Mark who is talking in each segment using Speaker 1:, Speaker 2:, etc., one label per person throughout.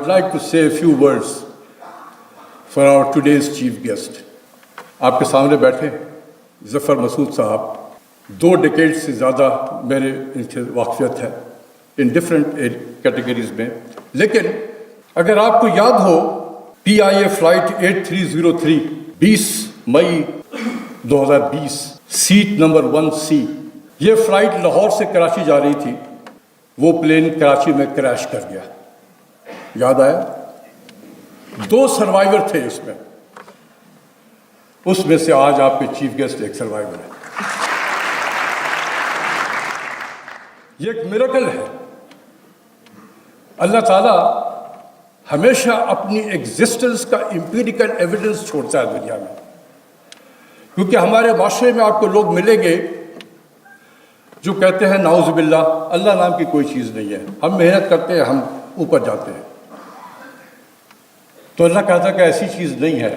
Speaker 1: would like to say a few words for our today's chief guest. आपके सामने बैठे ज़फ़र मसूद साहब, 2 डेकेड से ज़्यादा मेरे इनसे वाक़फ़ियत है इन डिफरेंट कैटेगरीज़ में। लेकिन अगर आपको याद हो PIA फ़्लाइट 8303 20 मई 2020 सीट नंबर 1C, ये फ़्लाइट लाहौर से कराची जा रही थी। वो प्लेन कराची में क्रैश कर गया, याद आया? 2 सर्वाइवर थे इसमें, उसमें से आज आपके चीफ गेस्ट एक सर्वाइवर है। ये एक मिरेकल है। अल्लाह ताला हमेशा अपनी एग्जिस्टेंस का एम्पिरिकल एविडेंस छोड़ता है दुनिया में, क्योंकि हमारे माशरे में आपको लोग मिलेंगे जो कहते हैं नाउज़ुबिल्लाह अल्लाह नाम की कोई चीज़ नहीं है, हम मेहनत करते हैं, हम ऊपर जाते हैं। तो अल्लाह कहता है कि ऐसी चीज़ नहीं है,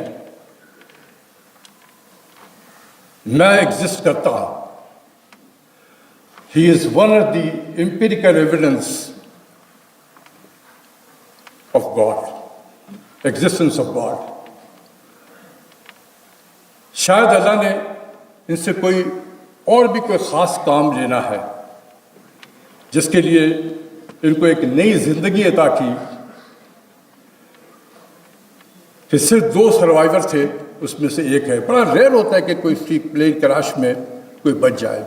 Speaker 1: मैं एग्जिस्ट करता हूँ। He is one of the empirical evidence of God, existence of God. शायद अल्लाह ने इनसे कोई और भी कोई ख़ास काम लेना है जिसके लिए इनको एक नई ज़िंदगी अता की कि सिर्फ 2 सर्वाइवर थे, उसमें से एक है। बड़ा रेयर होता है कि कोई प्लेन क्रैश में कोई बच जाए,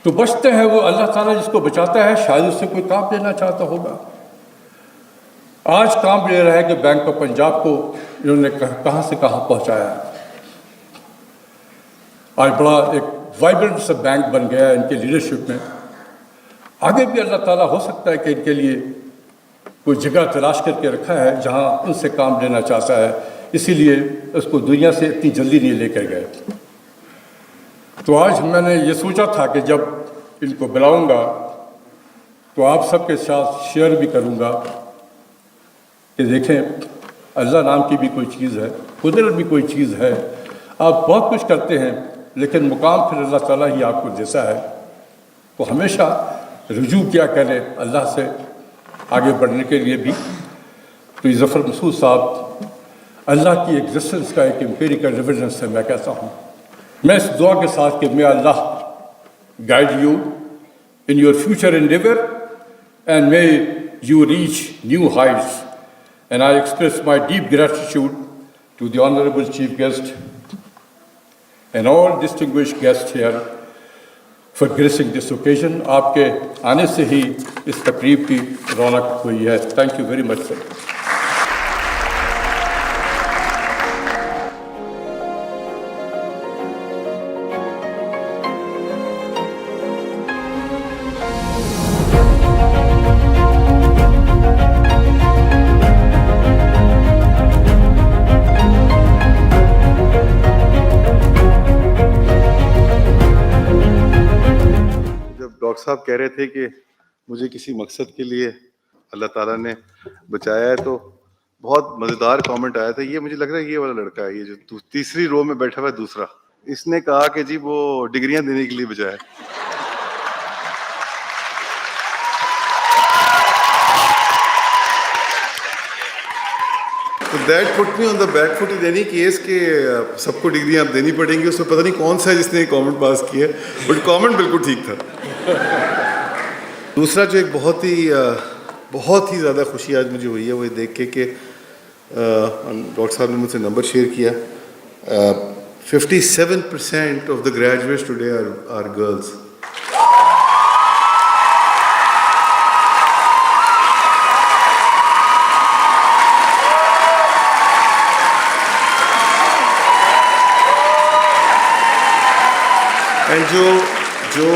Speaker 1: तो बचते हैं वो अल्लाह ताला जिसको बचाता है। शायद उससे कोई काम लेना चाहता होगा। आज काम ले रहा है कि बैंक ऑफ पंजाब को इन्होंने कहाँ से कहाँ पहुँचाया। आज बड़ा एक वाइब्रेंट सा बैंक बन गया है इनके लीडरशिप में। आगे भी अल्लाह ताला हो सकता है कि इनके लिए कोई जगह तलाश करके रखा है जहां उनसे काम लेना चाहता है, इसीलिए उसको दुनिया से इतनी जल्दी नहीं लेकर गए। तो आज मैंने ये सोचा था कि जब इनको बुलाऊंगा तो आप सबके साथ शेयर भी करूंगा कि देखें अल्लाह नाम की भी कोई चीज़ है, कुदरत भी कोई चीज़ है। आप बहुत कुछ करते हैं लेकिन मुकाम फिर अल्लाह ताला ही आपको देता है। तो हमेशा रुजू क्या करें अल्लाह से आगे बढ़ने के लिए भी। तो ज़फ़र मसूद साहब अल्लाह की एग्जिस्टेंस का एक एम्पिरिकल एविडेंस है। मैं कहता हूँ, मैं इस दुआ के साथ कि may Allah guide you in your future endeavor and may you reach new heights, and I express my deep gratitude to the honorable chief guest and all distinguished guests here for gracing this occasion. आपके आने से ही इस तकरीब की रौनक हुई है। Thank you very much sir.
Speaker 2: Doctor साहब कह रहे थे कि मुझे किसी मकसद के लिए अल्लाह ताला ने बचाया है, तो बहुत मज़ेदार कमेंट आया था। ये मुझे लग रहा है ये वाला लड़का है, ये जो तीसरी रो में बैठा हुआ है दूसरा, इसने कहा कि जी वो डिग्रियां देने के लिए बचाया। तो that put me on the back foot in any case के सबको डिग्रियां आप देनी पड़ेंगी। उसमें पता नहीं कौन सा है जिसने कमेंट पास किया, बट कमेंट बिल्कुल ठीक था। दूसरा जो एक बहुत ही ज़्यादा खुशी आज मुझे हुई है वो ये देख के कि डॉक्टर साहब ने मुझसे नंबर शेयर किया। 57% of the graduates today are girls. And जो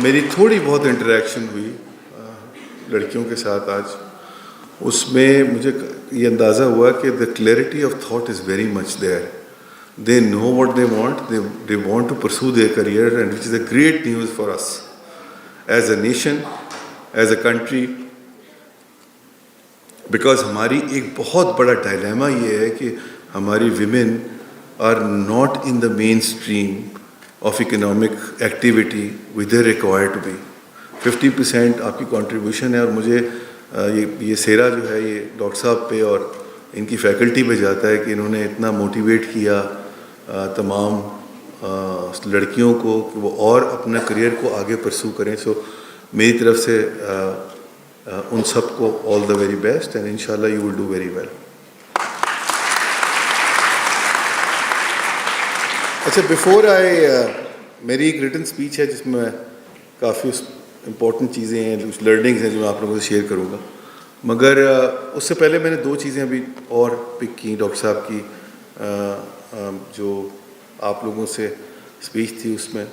Speaker 2: मेरी थोड़ी बहुत इंटरेक्शन हुई लड़कियों के साथ आज, उसमें मुझे ये अंदाज़ा हुआ कि the clarity of thought is very much there. They know what they want, they want to pursue their career, and which is a great news for us as a nation, as a country. Because हमारी एक बहुत बड़ा dilemma ये है कि हमारी women are not in the main stream of economic activity which they require to be। 50% आपकी contribution है, और मुझे ये सेरा जो है ये डॉक्टर साहब पे और इनकी फैकल्टी पे जाता है कि इन्होंने इतना मोटिवेट किया तमाम लड़कियों को कि वो और अपने करियर को आगे परस्यू करें। सो मेरी तरफ से उन सबको all the very best and इंशाल्लाह you will do very well. अच्छा, बिफोर मेरी एक रिटन स्पीच है जिसमें काफ़ी इम्पोर्टेंट चीज़ें हैं, कुछ लर्निंग्स हैं जो मैं आप लोगों से शेयर करूँगा, मगर उससे पहले मैंने दो चीज़ें अभी और पिक की डॉक्टर साहब की जो आप लोगों से स्पीच थी उसमें।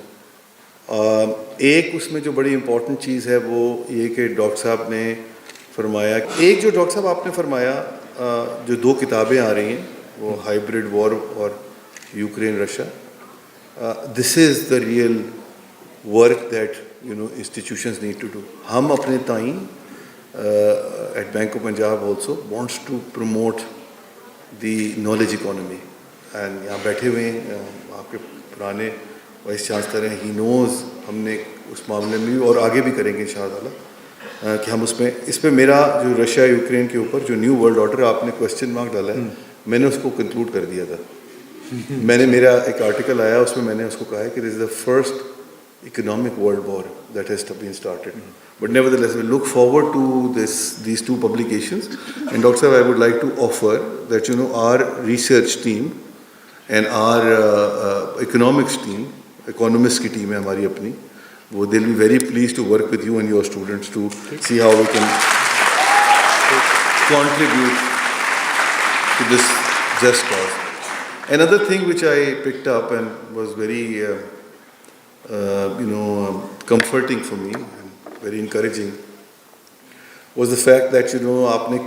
Speaker 2: एक उसमें जो बड़ी इम्पोर्टेंट चीज़ है वो ये कि डॉक्टर साहब ने फरमाया, एक जो डॉक्टर साहब आपने फरमाया जो दो किताबें आ रही हैं वो हाइब्रिड वॉर और Ukraine Russia, this is the real work that institutions need to do. हम अपने ताईं at Bank of Punjab also wants to promote the knowledge economy and यहाँ बैठे हुए आपके पुराने वाइस चांसलर हैं, he knows हमने उस मामले में भी और आगे भी करेंगे इंशाअल्लाह कि हम उसमें इस पे मेरा जो रशिया यूक्रेन के ऊपर जो न्यू वर्ल्ड ऑर्डर आपने क्वेश्चन मार्क डाला है मैंने उसको कंक्लूड कर दिया था। मैंने मेरा एक आर्टिकल आया उसमें मैंने उसको कहा है कि this is the first economic world war that has been started. But nevertheless, we look forward to these two publications. And Dr. Sahab, I would like to offer that our research team and our economics team, economists की team है हमारी अपनी, वो they'll be very pleased to work with you and your students to see how we can contribute to this just cause. Another thing which I picked up and was very comforting for me and very encouraging was the fact that आपने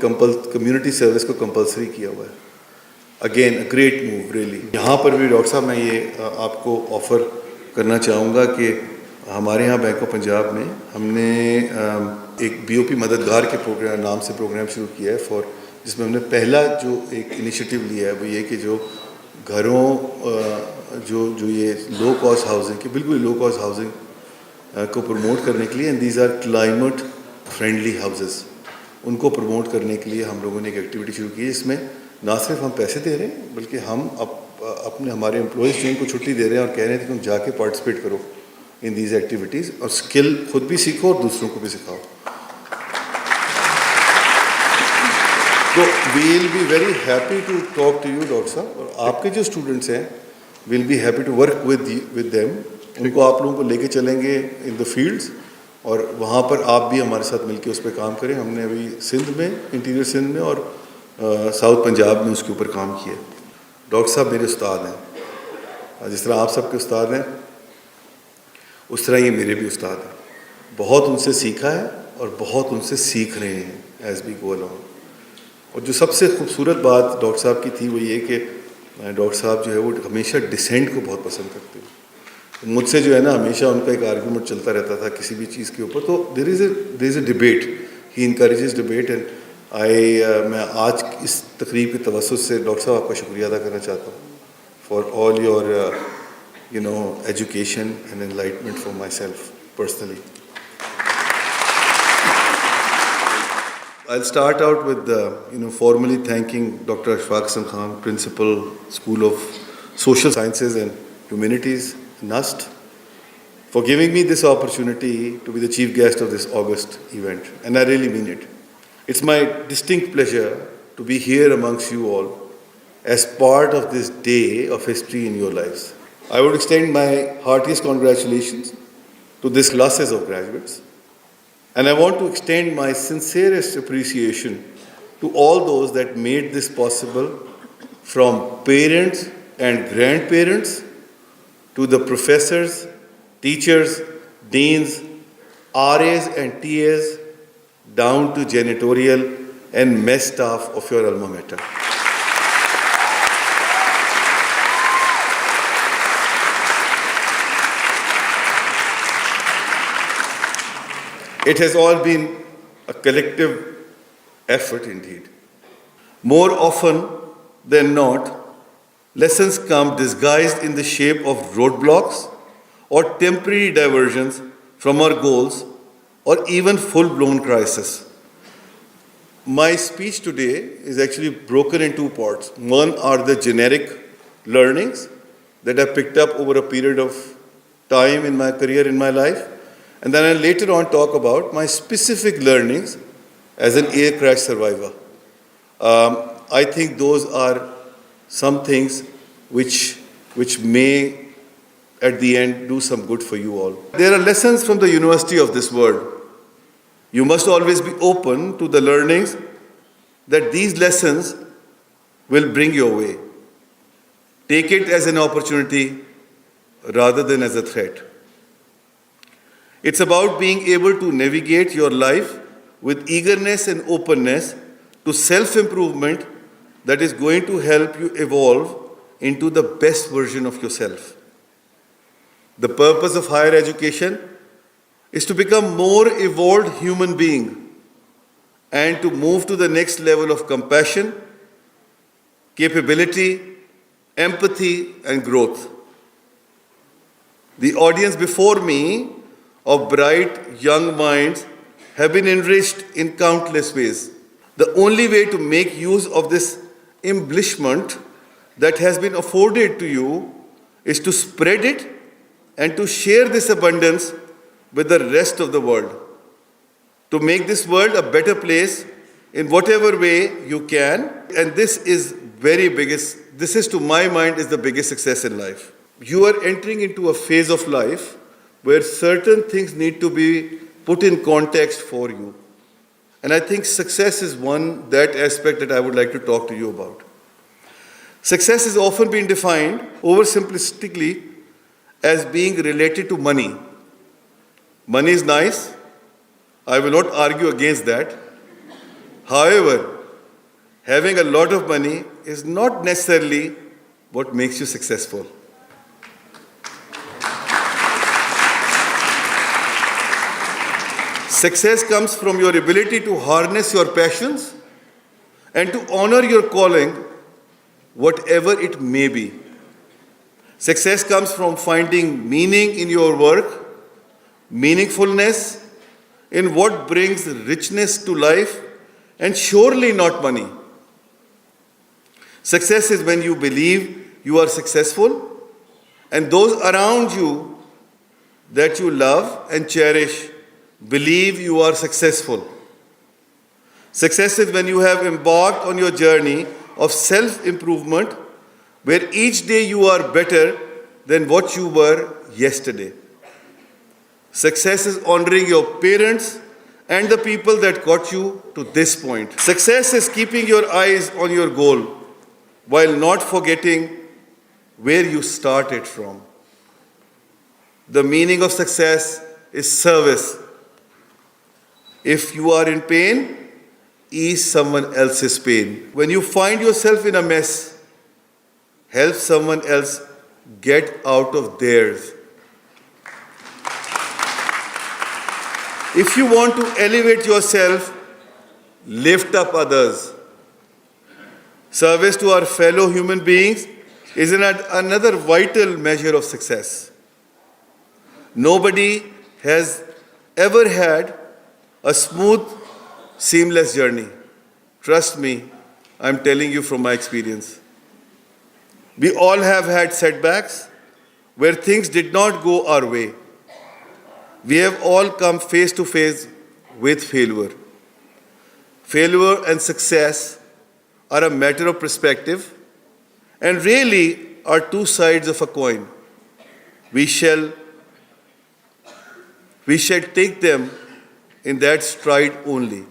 Speaker 2: community service को compulsory किया हुआ है. Again, a great move really. यहाँ पर भी doctor साहब मैं ये आपको ऑफ़र करना चाहूँगा कि हमारे यहाँ बैंक ऑफ पंजाब में हमने एक BOP मददगार के प्रोग्राम नाम से प्रोग्राम शुरू किया है जिसमें हमने पहला जो एक इनिशिएटिव लिया है वो ये कि जो घरों जो ये लो कॉस्ट हाउसिंग की बिल्कुल लो कॉस्ट हाउसिंग को प्रमोट करने के लिए and these are climate friendly houses, उनको प्रमोट करने के लिए हम लोगों ने एक एक्टिविटी शुरू की है जिसमें ना सिर्फ हम पैसे दे रहे हैं बल्कि हम अपने हमारे एम्प्लॉयज़ जो इनको छुट्टी दे रहे हैं और कह रहे हैं कि तुम जाके पार्टिसिपेट करो इन दीज एक्टिविटीज़ और स्किल खुद भी सीखो और दूसरों को भी सिखाओ। तो we will be very happy to talk to you doctor साहब, और आपके जो स्टूडेंट्स हैं will be happy to work with them. उनको आप लोगों को लेके चलेंगे इन द फील्ड्स और वहाँ पर आप भी हमारे साथ मिलके उस पर काम करें। हमने अभी सिंध में, इंटीरियर सिंध में और साउथ पंजाब में उसके ऊपर काम किया। डॉक्टर साहब मेरे उस्ताद हैं, जिस तरह आप सबके उस्ताद हैं उस तरह ये मेरे भी उस्ताद हैं। बहुत उनसे सीखा है और बहुत उनसे सीख रहे हैं एज वी गो अलॉन्ग। और जो सबसे खूबसूरत बात डॉक्टर साहब की थी वो ये कि डॉक्टर साहब जो है वो हमेशा डिसेंट को बहुत पसंद करते हैं। मुझसे जो है ना हमेशा उनका एक आर्गूमेंट चलता रहता था किसी भी चीज़ के ऊपर, तो there is a debate, he encourages debate and मैं आज इस तकरीब के तवज्जुह से डॉक्टर साहब आपका शुक्रिया अदा करना चाहता हूँ for all your education and enlightenment for my self personally. I'll start out with formally thanking Dr. Ashfaq Hasan Khan, Principal, School of Social Sciences and Humanities, NUST, for giving me this opportunity to be the chief guest of this August event, and I really mean it. It's my distinct pleasure to be here amongst you all as part of this day of history in your lives. I would extend my heartiest congratulations to these classes of graduates. And I want to extend my sincerest appreciation to all those that made this possible, from parents and grandparents to the professors, teachers, deans, RAs and TAs, down to janitorial and mess staff of your alma mater. It has all been a collective effort indeed. More often than not, lessons come disguised in the shape of roadblocks or temporary diversions from our goals or even full-blown crisis. My speech today is actually broken in two parts. One are the generic learnings that I picked up over a period of time in my career, in my life. And then I'll later on talk about my specific learnings as an air crash survivor. I think those are some things which may, at the end, do some good for you all. There are lessons from the university of this world. You must always be open to the learnings that these lessons will bring your way. Take it as an opportunity rather than as a threat. It's about being able to navigate your life with eagerness and openness to self-improvement that is going to help you evolve into the best version of yourself. The purpose of higher education is to become more evolved human being and to move to the next level of compassion, capability, empathy, and growth. The audience before me of bright young minds have been enriched in countless ways. The only way to make use of this embellishment that has been afforded to you is to spread it and to share this abundance with the rest of the world, to make this world a better place in whatever way you can. And this is to my mind, is the biggest success in life. You are entering into a phase of life where certain things need to be put in context for you. And I think success is that aspect that I would like to talk to you about. Success has often been defined oversimplistically as being related to money. Money is nice. I will not argue against that. However, having a lot of money is not necessarily what makes you successful. Success comes from your ability to harness your passions and to honor your calling, whatever it may be. Success comes from finding meaning in your work, meaningfulness in what brings richness to life, and surely not money. Success is when you believe you are successful and those around you that you love and cherish believe you are successful. Success is when you have embarked on your journey of self-improvement, where each day you are better than what you were yesterday. Success is honoring your parents and the people that got you to this point. Success is keeping your eyes on your goal while not forgetting where you started from. The meaning of success is service. If you are in pain, ease someone else's pain. When you find yourself in a mess, help someone else get out of theirs. If you want to elevate yourself, lift up others. Service to our fellow human beings is another vital measure of success. Nobody has ever had a smooth, seamless journey. Trust me, I'm telling you from my experience. We all have had setbacks where things did not go our way. We have all come face to face with failure. Failure and success are a matter of perspective and really are two sides of a coin. We shall take them in that stride only.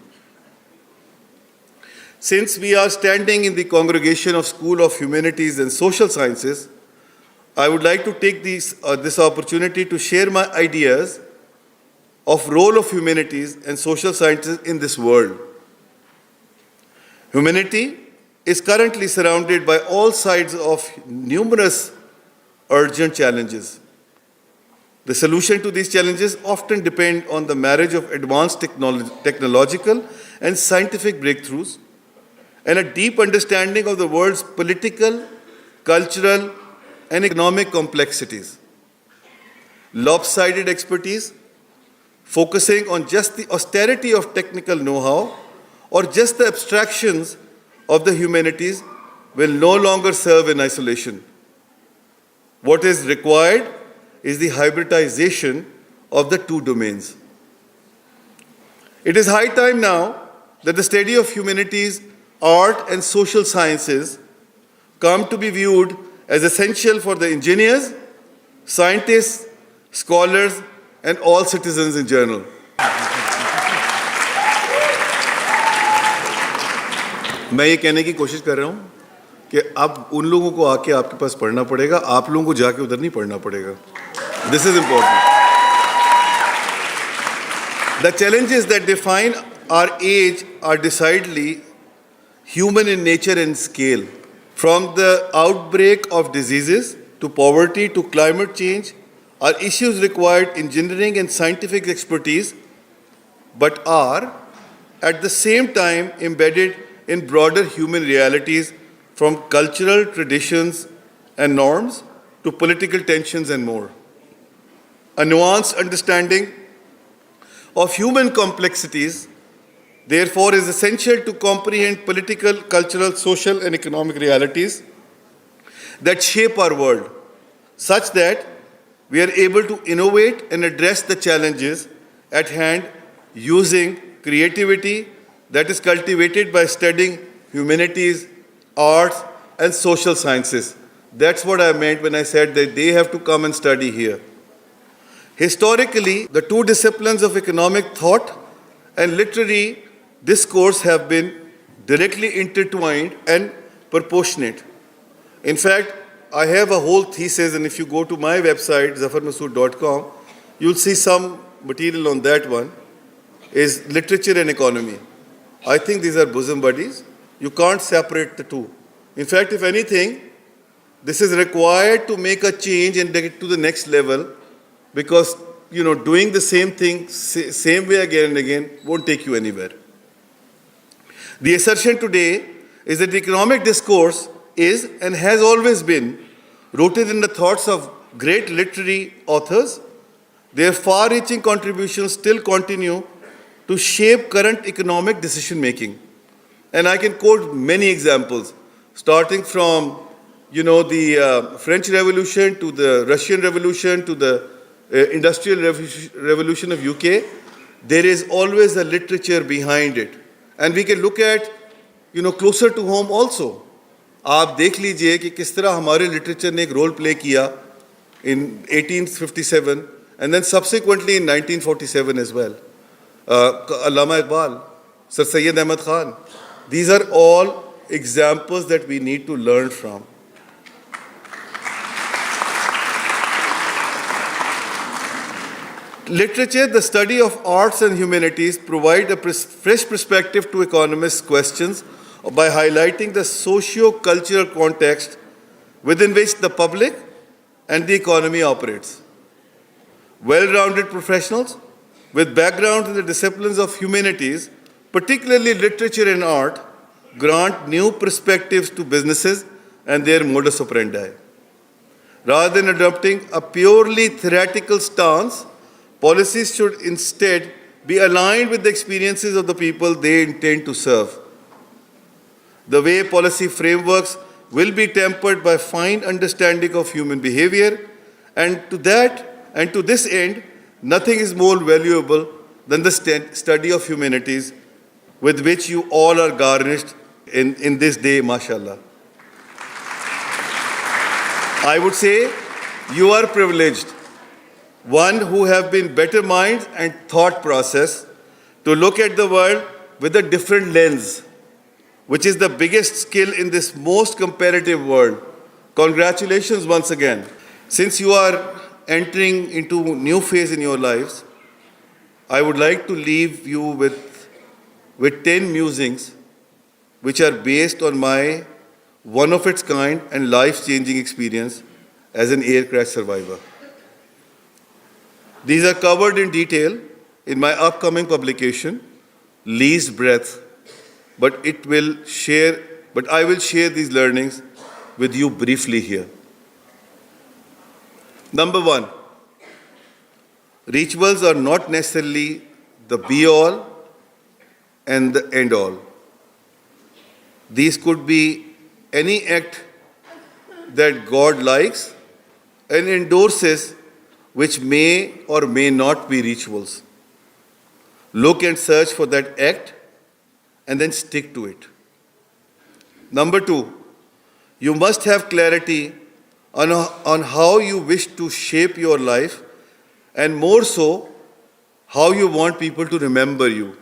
Speaker 2: Since we are standing in the congregation of School of Humanities and Social Sciences, I would like to take this opportunity to share my ideas of role of humanities and social sciences in this world. Humanity is currently surrounded by all sides of numerous urgent challenges. The solution to these challenges often depend on the marriage of advanced technological and scientific breakthroughs and a deep understanding of the world's political, cultural, and economic complexities. Lopsided expertise, focusing on just the austerity of technical know-how, or just the abstractions of the humanities will no longer serve in isolation. What is required is the hybridization of the two domains. It is high time now that the study of humanities, art, and social sciences come to be viewed as essential for the engineers, scientists, scholars, and all citizens in general. मैं ये कहने की कोशिश कर रहा हूँ कि अब उन लोगों को आके आपके पास पढ़ना पड़ेगा, आप लोगों को जाके उधर नहीं पढ़ना पड़ेगा. This is important. The challenges that define our age are decidedly human in nature and scale. From the outbreak of diseases to poverty to climate change, are issues required engineering and scientific expertise, but are at the same time embedded in broader human realities, from cultural traditions and norms to political tensions and more. A nuanced understanding of human complexities, therefore, is essential to comprehend political, cultural, social, and economic realities that shape our world, such that we are able to innovate and address the challenges at hand using creativity that is cultivated by studying humanities, arts, and social sciences. That's what I meant when I said that they have to come and study here. Historically, the two disciplines of economic thought and literary discourse have been directly intertwined and proportionate. In fact, I have a whole thesis, and if you go to my website, zafarmasud.com, you'll see some material on that one, is literature and economy. I think these are bosom buddies. You can't separate the two. In fact, if anything, this is required to make a change and get to the next level, because doing the same thing, same way again and again, won't take you anywhere. The assertion today is that the economic discourse is and has always been rooted in the thoughts of great literary authors. Their far-reaching contributions still continue to shape current economic decision-making. And I can quote many examples, starting from the French Revolution to the Russian Revolution to the Industrial Revolution of UK. There is always a literature behind it. And we can look at, closer to home also. आप देख लीजिए कि किस तरह हमारे literature ने एक role play किया in 1857 and then subsequently in 1947 as well. Allama Iqbal, Sir Syed Ahmad Khan. These are all examples that we need to learn from. Literature, the study of arts and humanities, provide a fresh perspective to economists' questions by highlighting the socio-cultural context within which the public and the economy operates. Well-rounded professionals with backgrounds in the disciplines of humanities, particularly literature and art, grant new perspectives to businesses and their modus operandi. Rather than adopting a purely theoretical stance, policies should instead be aligned with the experiences of the people they intend to serve. The way policy frameworks will be tempered by fine understanding of human behavior, and to this end, nothing is more valuable than the study of humanities, with which you all are garnished in this day, mashallah. I would say you are privileged, one who have been better minds and thought process to look at the world with a different lens, which is the biggest skill in this most competitive world. Congratulations once again. Since you are entering into a new phase in your lives, I would like to leave you with 10 musings which are based on my one-of-its-kind and life-changing experience as an air crash survivor. These are covered in detail in my upcoming publication, Least Breath, but I will share these learnings with you briefly here. Number one, rituals are not necessarily the be-all and the end all. These could be any act that God likes and endorses, which may or may not be rituals. Look and search for that act and then stick to it. Number 2, you must have clarity on how you wish to shape your life, and more so, how you want people to remember you.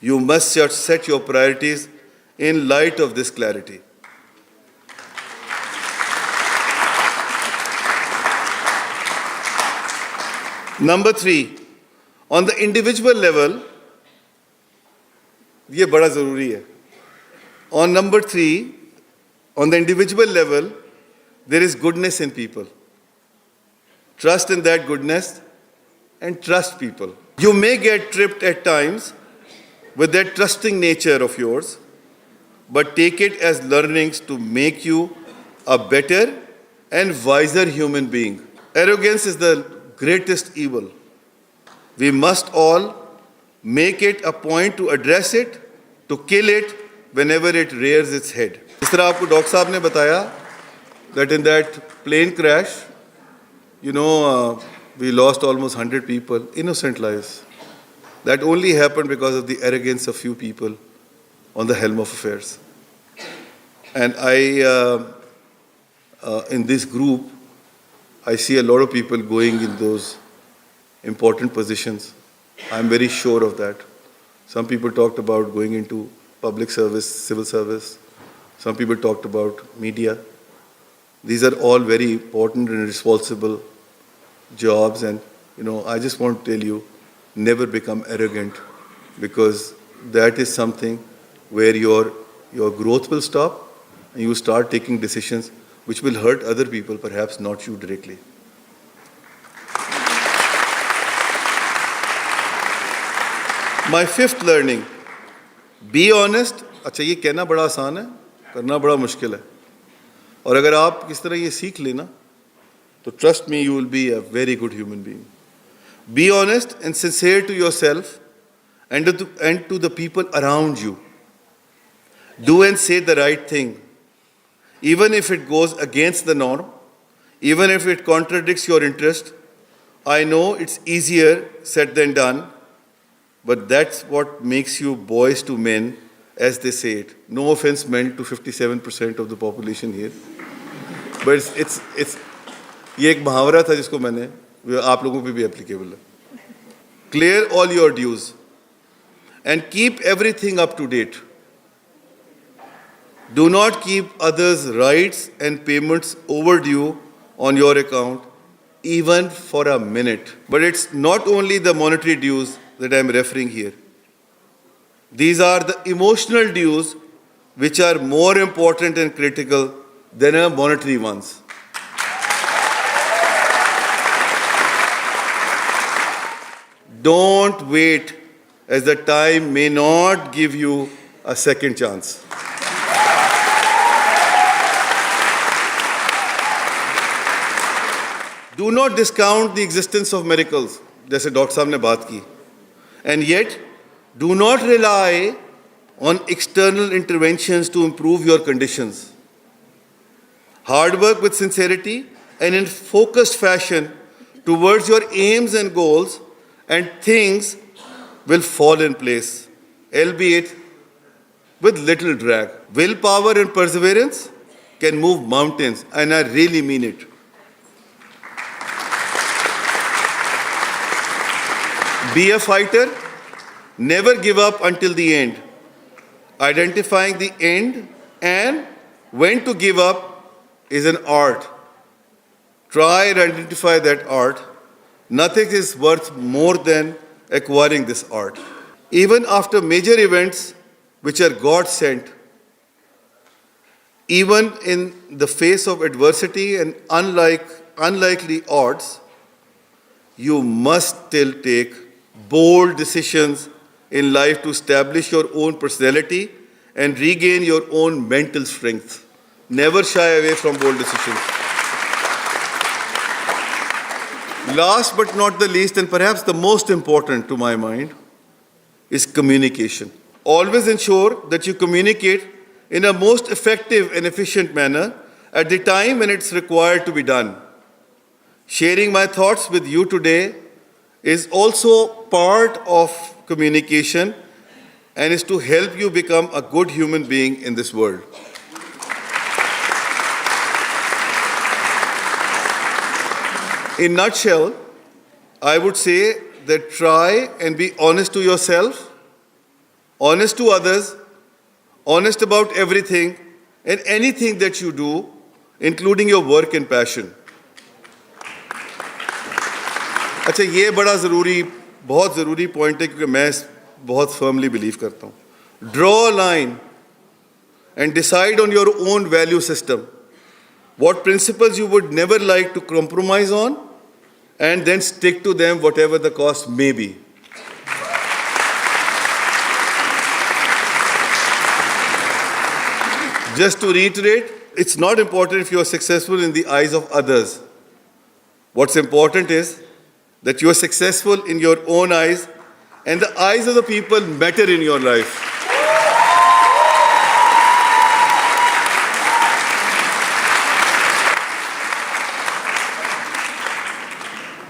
Speaker 2: You must set your priorities in light of this clarity. Number 3, on the individual level, ये बड़ा ज़रूरी है. On number 3, on the individual level, there is goodness in people. Trust in that goodness and trust people. You may get tripped at times with that trusting nature of yours, but take it as learnings to make you a better and wiser human being. Arrogance is the greatest evil. We must all make it a point to address it, to kill it whenever it rears its head. इस तरह आपको doctor साहब ने बताया that in that plane crash, we lost almost 100 people, innocent lives. That only happened because of the arrogance of few people on the helm of affairs. And in this group, I see a lot of people going in those important positions. I'm very sure of that. Some people talked about going into public service, civil service. Some people talked about media. These are all very important and responsible jobs, and I just want to tell you, never become arrogant, because that is something where your growth will stop and you start taking decisions which will hurt other people, perhaps not you directly. My 5th learning, be honest. अच्छा, ये कहना बड़ा आसान है, करना बड़ा मुश्किल है. और अगर आप किस तरह ये सीख लेना, तो trust me, you will be a very good human being. Be honest and sincere to yourself and to the people around you. Do and say the right thing, even if it goes against the norm, even if it contradicts your interest. I know it's easier said than done, but that's what makes you boys to men, as they say it. No offense meant to 57% of the population here. But it's ये एक मुहावरा था जिसको मैंने आप लोगों पे भी applicable है. Clear all your dues and keep everything up to date. Do not keep others' rights and payments overdue on your account, even for a minute. But it's not only the monetary dues that I'm referring here. These are the emotional dues which are more important and critical than the monetary ones. Don't wait, as the time may not give you a second chance. Do not discount the existence of miracles, जैसे doctor साहब ने बात की. And yet, do not rely on external interventions to improve your conditions. Hard work with sincerity and in focused fashion towards your aims and goals, and things will fall in place, albeit with little drag. Willpower and perseverance can move mountains, and I really mean it. Be a fighter. Never give up until the end. Identifying the end and when to give up is an art. Try and identify that art. Nothing is worth more than acquiring this art. Even after major events which are God sent, even in the face of adversity and unlikely odds, you must still take bold decisions in life to establish your own personality and regain your own mental strength. Never shy away from bold decisions. Last but not the least, and perhaps the most important to my mind, is communication. Always ensure that you communicate in a most effective and efficient manner at the time when it's required to be done. Sharing my thoughts with you today is also part of communication and is to help you become a good human being in this world. In a nutshell, I would say that try and be honest to yourself, honest to others, honest about everything and anything that you do, including your work and passion. अच्छा, ये बड़ा ज़रूरी, बहुत ज़रूरी point है क्योंकि मैं बहुत firmly believe करता हूँ. Draw a line and decide on your own value system. What principles you would never like to compromise on, and then stick to them whatever the cost may be. Just to reiterate, it's not important if you are successful in the eyes of others. What's important is that you are successful in your own eyes and the eyes of the people matter in your life.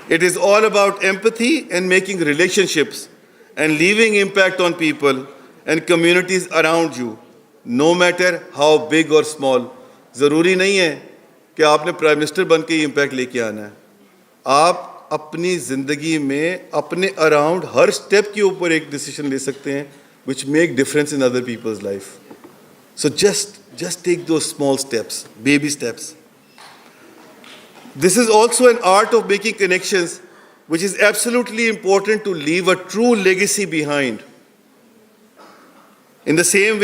Speaker 2: It is all about empathy and making relationships and leaving impact on people and communities around you, no matter how big or small. ज़रूरी नहीं है कि आपने prime minister बन के impact लेके आना है. आप अपनी ज़िंदगी में अपने अराउंड हर स्टेप के ऊपर एक डिसीजन ले सकते हैं which make difference in other people's life. So just take those small steps, baby steps. This is also an art of making connections, which is absolutely important to leave a true legacy behind. In the same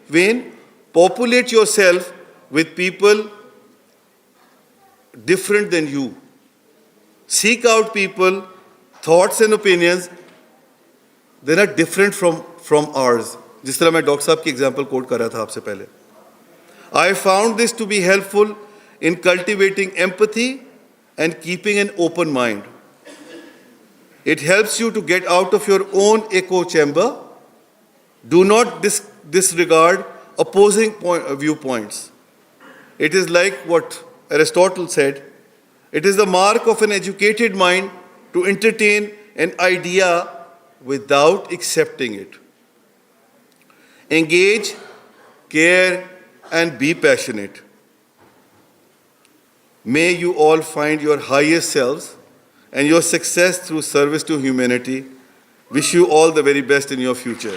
Speaker 2: vein, populate yourself with people different than you. Seek out people, thoughts and opinions that are different from ours. जिस तरह मैं doctor साहब की example coat कर रहा था आपसे पहले. I found this to be helpful in cultivating empathy and keeping an open mind. It helps you to get out of your own echo chamber. Do not disregard opposing viewpoints. It is like what Aristotle said, it is the mark of an educated mind to entertain an idea without accepting it. Engage, care, and be passionate. May you all find your highest selves and your success through service to humanity. Wish you all the very best in your future.